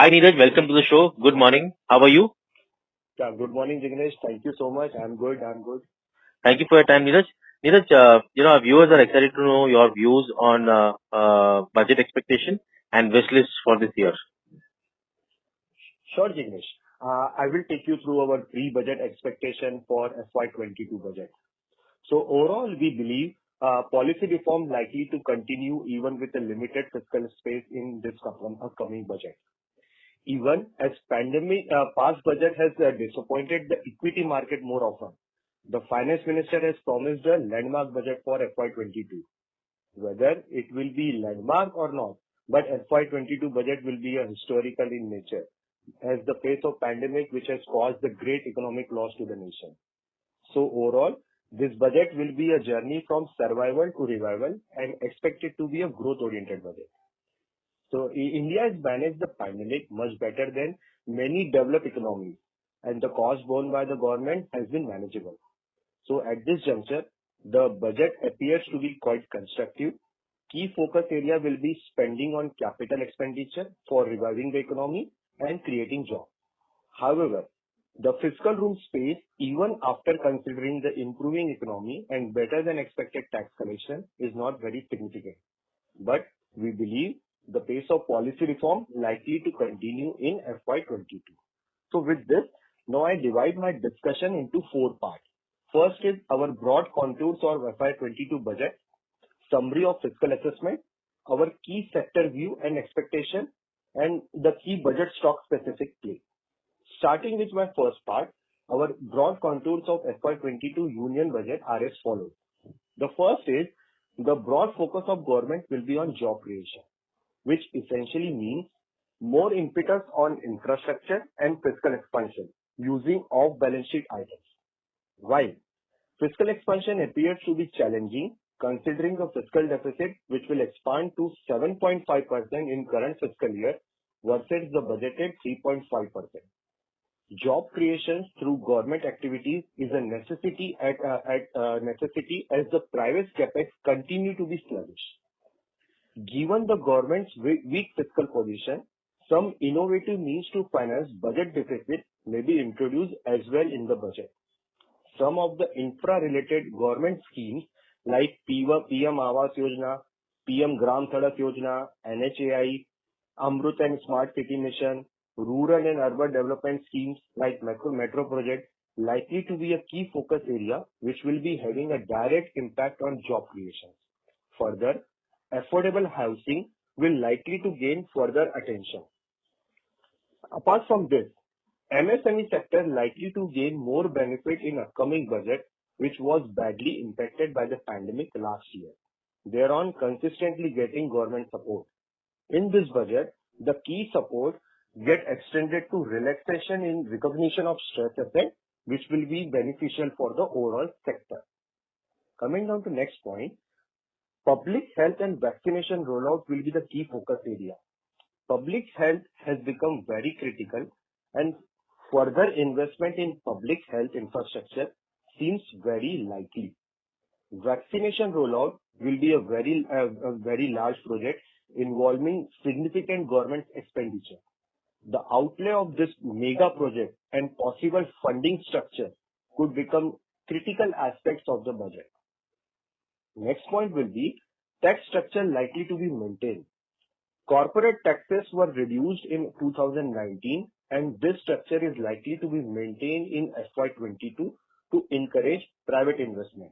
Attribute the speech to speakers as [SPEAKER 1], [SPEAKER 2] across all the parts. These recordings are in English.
[SPEAKER 1] Hi Neeraj, welcome to the show. Good morning. How are you?
[SPEAKER 2] Yeah, good morning, Jignesh. Thank you so much. I'm good. I'm good.
[SPEAKER 1] Thank you for your time, Neeraj. Neeraj, our viewers are excited to know your views on budget expectation and wish list for this year.
[SPEAKER 2] Sure, Jignesh. I will take you through our pre-budget expectation for FY22 budget. So overall, we believe policy reform likely to continue even with a limited fiscal space in this upcoming budget. Even as pandemic past budget has disappointed the equity market more often, the finance minister has promised a landmark budget for FY22. Whether it will be landmark or not, but FY22 budget will be a historical in nature, as the face of pandemic which has caused the great economic loss to the nation. So overall, this budget will be a journey from survival to revival and expected to be a growth-oriented budget. So India has managed the pandemic much better than many developed economies, and the cost borne by the government has been manageable. So at this juncture, the budget appears to be quite constructive. Key focus area will be spending on capital expenditure for reviving the economy and creating jobs. However, the fiscal room space, even after considering the improving economy and better than expected tax collection, is not very significant. But we believe the pace of policy reform likely to continue in FY22. So with this, now I divide my discussion into four parts. First is our broad contours of FY22 budget, summary of fiscal assessment, our key sector view and expectation, and the key budget stock specific play. Starting with my first part, our broad contours of FY22 union budget are as follows. The first is the broad focus of government will be on job creation, which essentially means more impetus on infrastructure and fiscal expansion using off-balance sheet items. While fiscal expansion appears to be challenging, considering the fiscal deficit, which will expand to 7.5% in current fiscal year versus the budgeted 3.5%. Job creation through government activities is a necessity as the private capex continue to be sluggish. Given the government's weak fiscal position, some innovative means to finance budget deficit may be introduced as well in the budget. Some of the infra-related government schemes like PM Awas Yojana, PM Gram Sadak Yojana, NHAI, Amrut and Smart City Mission, rural and urban development schemes like metro project likely to be a key focus area which will be having a direct impact on job creation. Further, affordable housing will likely to gain further attention. Apart from this, MSME sector likely to gain more benefit in upcoming budget, which was badly impacted by the pandemic last year. They are on consistently getting government support. In this budget, the key support get extended to relaxation in recognition of stress effect, which will be beneficial for the overall sector. Coming down to next point, public health and vaccination rollout will be the key focus area. Public health has become very critical and further investment in public health infrastructure seems very likely. Vaccination rollout will be a very large project involving significant government expenditure. The outlay of this mega project and possible funding structure could become critical aspects of the budget. Next point will be tax structure likely to be maintained. Corporate taxes were reduced in 2019, and this structure is likely to be maintained in FY22 to encourage private investment.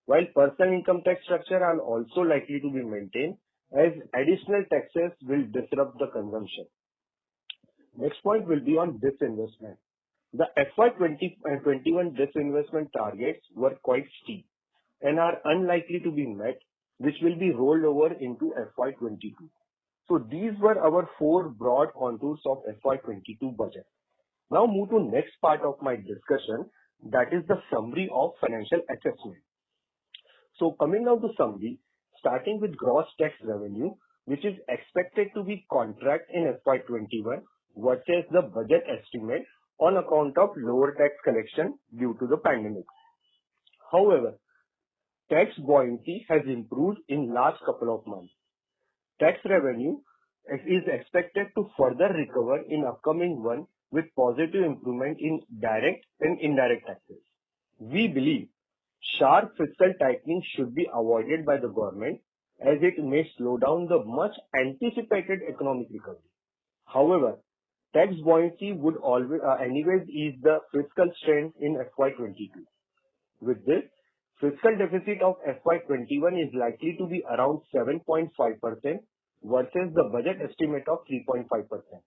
[SPEAKER 2] While personal income tax structure are also likely to be maintained, as additional taxes will disrupt the consumption. Next point will be on disinvestment. The FY21 disinvestment targets were quite steep and are unlikely to be met, which will be rolled over into FY22. So these were our four broad contours of FY22 budget. Now move to next part of my discussion, that is the summary of financial assessment. So coming down to summary, starting with gross tax revenue, which is expected to be contract in FY21 versus the budget estimate on account of lower tax collection due to the pandemic. However, tax buoyancy has improved in last couple of months. Tax revenue is expected to further recover in upcoming one with positive improvement in direct and indirect taxes. We believe sharp fiscal tightening should be avoided by the government as it may slow down the much anticipated economic recovery. However, tax buoyancy would always anyways ease the fiscal strain in FY22. With this, fiscal deficit of FY21 is likely to be around 7.5% versus the budget estimate of 3.5%.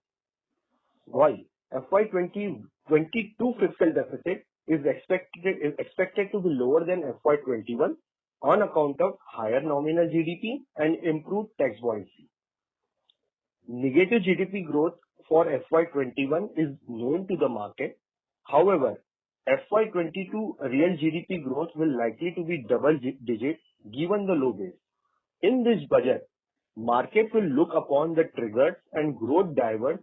[SPEAKER 2] While FY2022 fiscal deficit is expected to be lower than FY21 on account of higher nominal GDP and improved tax buoyancy. Negative GDP growth for FY21 is known to the market. However, FY22 real GDP growth will likely to be double digit given the low base. In this budget, market will look upon the triggers and growth drivers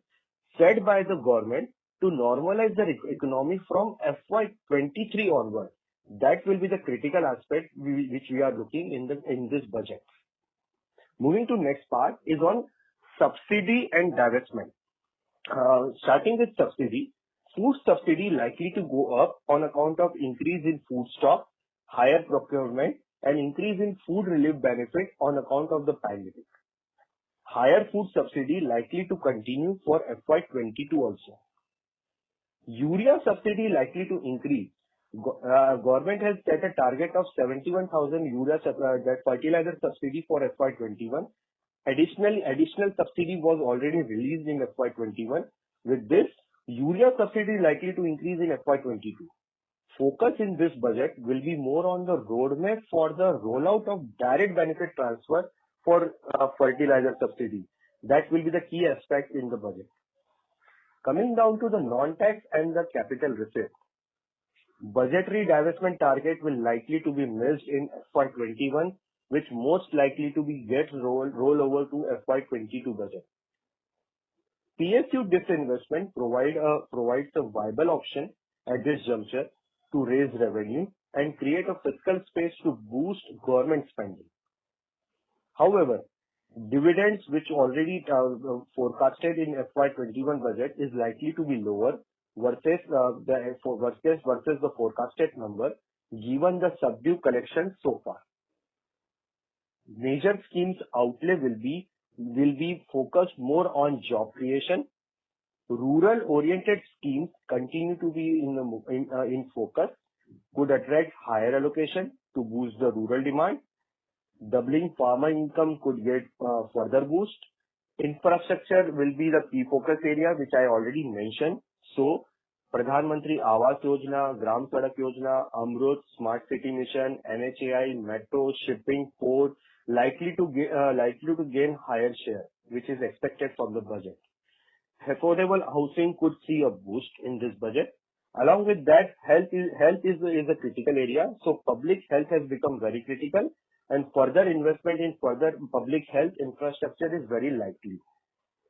[SPEAKER 2] set by the government to normalize the economy from FY23 onward. That will be the critical aspect which we are looking in this budget. Moving to next part is on subsidy and divestment. Starting with subsidy, food subsidy likely to go up on account of increase in food stock, higher procurement, and increase in food relief benefit on account of the pandemic. Higher food subsidy likely to continue for FY22 also. Urea subsidy likely to increase. Government has set a target of 71,000 urea fertilizer subsidy for FY21. Additional subsidy was already released in FY21. With this, urea subsidy likely to increase in FY22. Focus in this budget will be more on the roadmap for the rollout of direct benefit transfer for fertilizer subsidy. That will be the key aspect in the budget. Coming down to the non-tax and the capital receipt. Budgetary divestment target will likely to be missed in FY21, which most likely to be roll over to FY22 budget. PSU disinvestment provides a viable option at this juncture to raise revenue and create a fiscal space to boost government spending. However, dividends which already forecasted in FY21 budget is likely to be lower versus the forecasted number given the subdued collection so far. Major schemes outlay will be focused more on job creation. Rural oriented schemes continue to be in focus, could attract higher allocation to boost the rural demand. Doubling farmer income could get further boost. Infrastructure will be the key focus area which I already mentioned. So, Pradhan Mantri Awas Yojana, Gram Sadak Yojana, Amrut, Smart City Mission, NHAI, Metro, Shipping, Port, likely to gain higher share, which is expected from the budget. Affordable housing could see a boost in this budget. Along with that, health is a critical area. So public health has become very critical, and further investment in further public health infrastructure is very likely.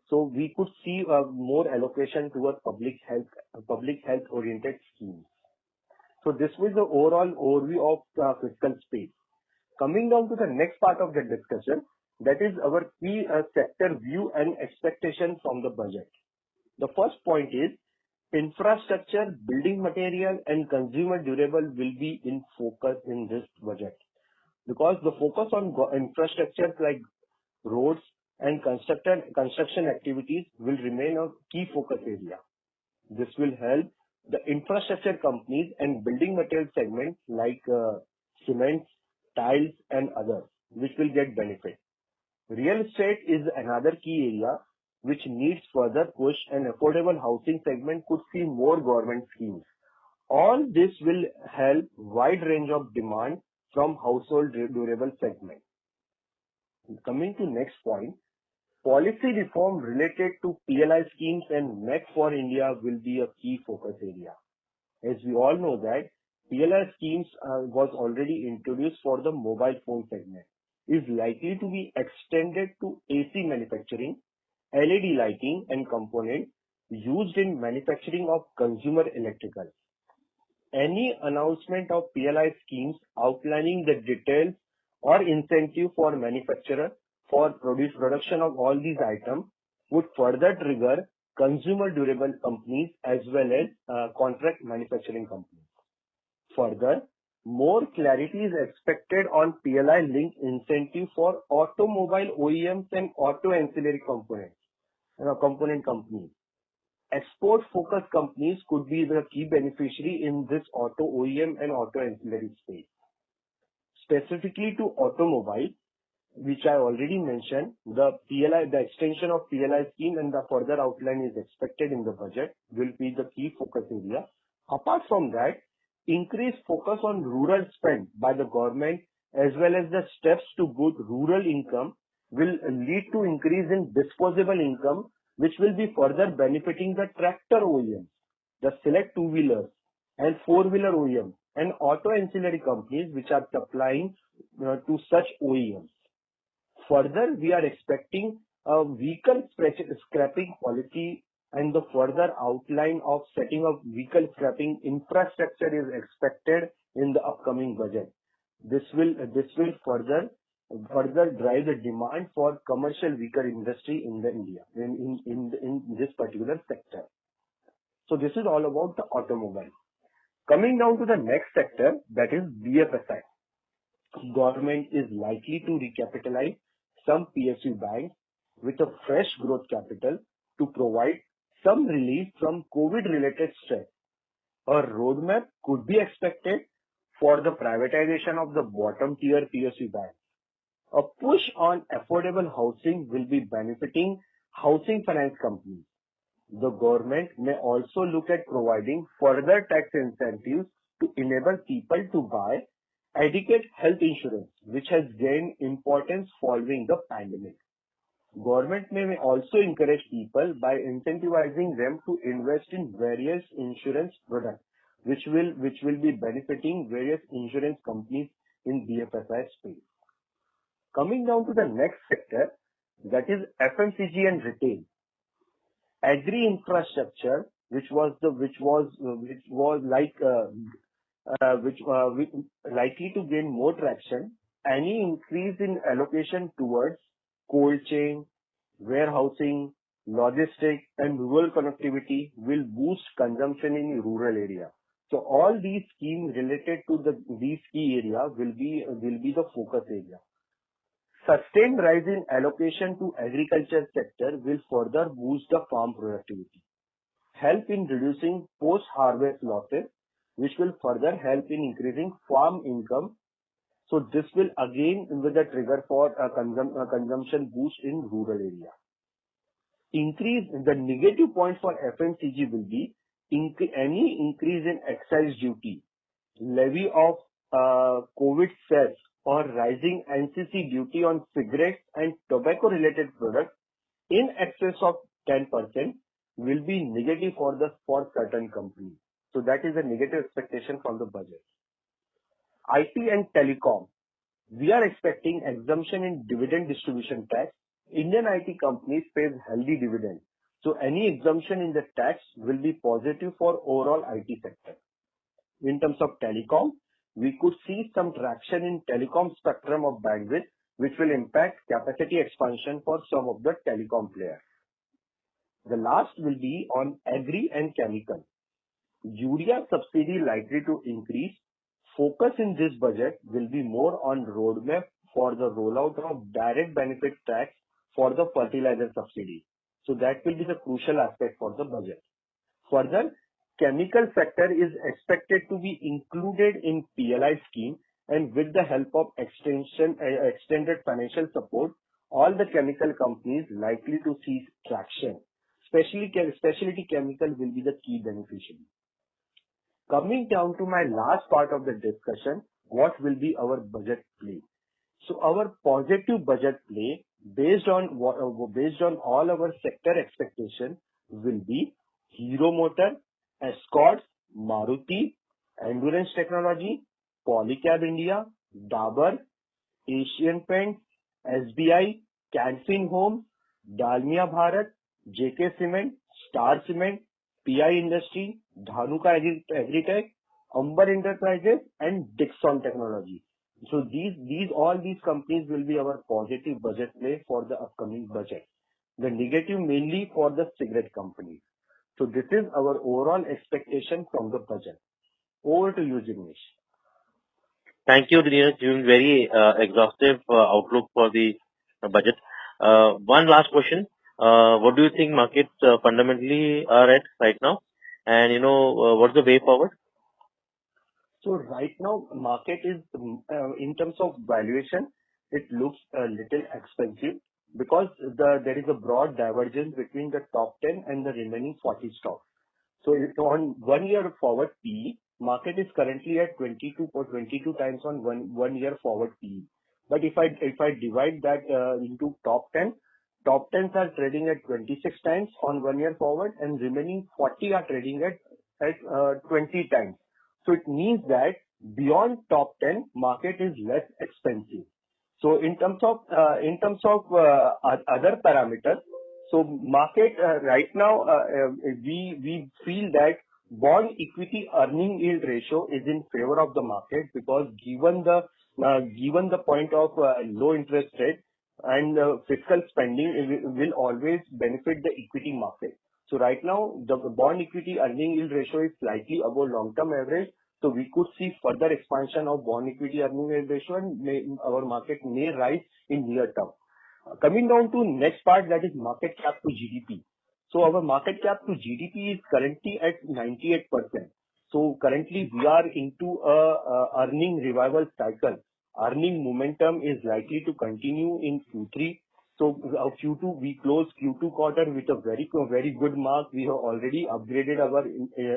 [SPEAKER 2] So we could see more allocation towards public health oriented schemes. So this was the overall overview of fiscal space. Coming down to the next part of the discussion, that is our key sector view and expectation from the budget. The first point is infrastructure, building material and consumer durable will be in focus in this budget. Because the focus on infrastructure like roads and construction activities will remain a key focus area. This will help the infrastructure companies and building material segments like cements, tiles and others, which will get benefit. Real estate is another key area which needs further push, and affordable housing segment could see more government schemes. All this will help wide range of demand from household durable segment. Coming to next point, policy reform related to PLI schemes and Make for India will be a key focus area. As we all know that PLI schemes was already introduced for the mobile phone segment, is likely to be extended to AC manufacturing, LED lighting and components used in manufacturing of consumer electricals. Any announcement of PLI schemes outlining the details or incentive for manufacturer for production of all these items would further trigger consumer durable companies as well as contract manufacturing companies. Further, more clarity is expected on PLI-linked incentive for automobile OEMs and auto ancillary component companies. Export-focused companies could be the key beneficiary in this auto OEM and auto ancillary space. Specifically to automobile, which I already mentioned, the extension of PLI scheme and the further outline is expected in the budget will be the key focus area. Apart from that, increased focus on rural spend by the government as well as the steps to boost rural income will lead to increase in disposable income, which will be further benefiting the tractor OEMs, the select two-wheelers and four-wheeler OEMs and auto ancillary companies which are supplying to such OEMs. Further, we are expecting a vehicle scrapping policy and the further outline of setting up vehicle scrapping infrastructure is expected in the upcoming budget. This will further drive the demand for commercial vehicle industry in the India in this particular sector. So this is all about the automobile. Coming down to the next sector, that is BFSI. Government is likely to recapitalize some PSU banks with a fresh growth capital to provide some relief from COVID-related stress. A roadmap could be expected for the privatization of the bottom-tier PSU banks. A push on affordable housing will be benefiting housing finance companies. The government may also look at providing further tax incentives to enable people to buy adequate health insurance, which has gained importance following the pandemic. Government may also encourage people by incentivizing them to invest in various insurance products, which will be benefiting various insurance companies in BFSI space. Coming down to the next sector, that is FMCG and retail. Agri infrastructure, which likely to gain more traction. Any increase in allocation towards cold chain, warehousing, logistics, and rural connectivity will boost consumption in rural area. So all these schemes related to these key areas will be the focus area. Sustained rise in allocation to agriculture sector will further boost the farm productivity, help in reducing post-harvest losses, which will further help in increasing farm income. So this will again be the trigger for a consumption boost in rural area. The negative point for FMCG will be any increase in excise duty, levy of COVID cess or rising NCC duty on cigarettes and tobacco related products in excess of 10% will be negative for certain companies. So that is a negative expectation from the budget. IT and telecom. We are expecting exemption in dividend distribution tax. Indian IT companies pay healthy dividend. So any exemption in the tax will be positive for overall IT sector. In terms of telecom, we could see some traction in telecom spectrum of bandwidth, which will impact capacity expansion for some of the telecom players. The last will be on agri and chemical. Urea subsidy likely to increase. Focus in this budget will be more on roadmap for the rollout of direct benefit tax for the fertilizer subsidy. So that will be the crucial aspect for the budget. Further, chemical sector is expected to be included in PLI scheme, and with the help of extended financial support, all the chemical companies likely to see traction. Specialty chemical will be the key beneficiary. Coming down to my last part of the discussion, what will be our budget play? So our positive budget play based on all our sector expectation will be Hero Motor, Escorts, Maruti, Endurance Technology, Polycab India, Dabur, Asian Paints, SBI, Canfin Homes, Dalmia Bharat, JK Cement, Star Cement, PI Industry, Dhanuka Agritech, Amber Enterprises, and Dixon Technology. So all these companies will be our positive budget play for the upcoming budget. The negative mainly for the cigarette companies. So this is our overall expectation from the budget. Over to you, Jignesh.
[SPEAKER 1] Thank you, Neeraj. Giving very exhaustive outlook for the budget. One last question. What do you think markets fundamentally are at right now? And, what's the way forward?
[SPEAKER 2] So right now, market is, in terms of valuation, it looks a little expensive because there is a broad divergence between the top 10 and the remaining 40 stocks. So on 1 year forward PE, market is currently at 22 times on 1 year forward PE. But if I divide that into top 10, top 10s are trading at 26 times on 1 year forward, and remaining 40 are trading at 20 times. So it means that beyond top 10, market is less expensive. So in terms of other parameters, so market right now, we feel that bond equity earning yield ratio is in favor of the market, because given the point of low interest rate and fiscal spending, will always benefit the equity market. So right now, the bond equity earning yield ratio is slightly above long-term average. So we could see further expansion of bond equity earning yield ratio, and our market may rise in near term. Coming down to next part, that is market cap to GDP. So our market cap to GDP is currently at 98%. So currently we are into a earning revival cycle. Earning momentum is likely to continue in Q3. So Q2, we closed Q2 quarter with a very good mark. We have already upgraded our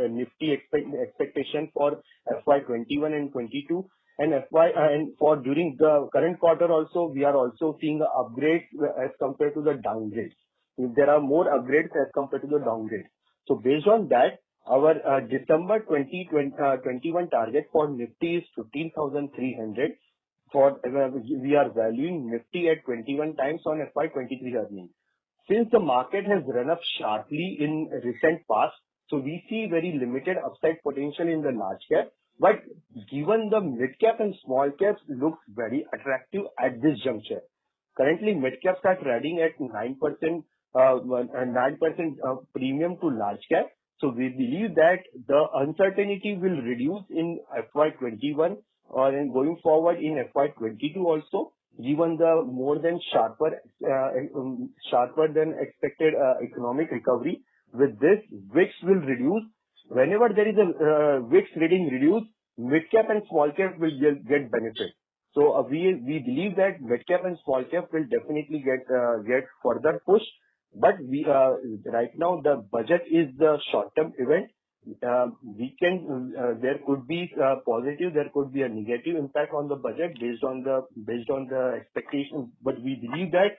[SPEAKER 2] Nifty expectation for FY21 and 22. And for during the current quarter also, we are also seeing upgrades as compared to the downgrades. There are more upgrades as compared to the downgrades. So based on that, our December 2021 target for Nifty is 15,300. We are valuing Nifty at 21 times on FY23 earnings. Since the market has run up sharply in recent past, so we see very limited upside potential in the large cap. But given the mid cap and small caps looks very attractive at this juncture. Currently, mid caps are trading at 9% premium to large cap. So we believe that the uncertainty will reduce in FY21 or in going forward in FY22 also, given the more than sharper than expected economic recovery. With this, VIX will reduce. Whenever there is a VIX reading reduce, mid cap and small cap will get benefit. So we believe that mid cap and small cap will definitely get further push. But we right now the budget is the short term event. There could be positive, there could be a negative impact on the budget based on the expectations. But we believe that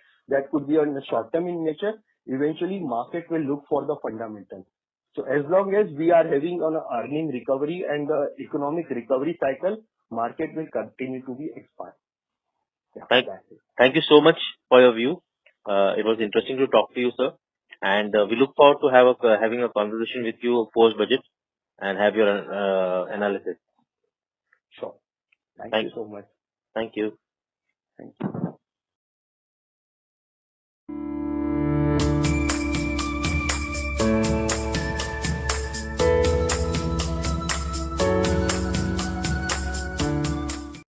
[SPEAKER 2] could be on the short term in nature. Eventually, market will look for the fundamentals. So as long as we are having on a earning recovery and the economic recovery cycle, market will continue to be expand. Yeah,
[SPEAKER 1] Thank you so much for your view. It was interesting to talk to you, sir. And we look forward to having a conversation with you post budget and have your analysis.
[SPEAKER 2] Sure. Thank you so much.
[SPEAKER 1] Thank you.
[SPEAKER 2] Thank you.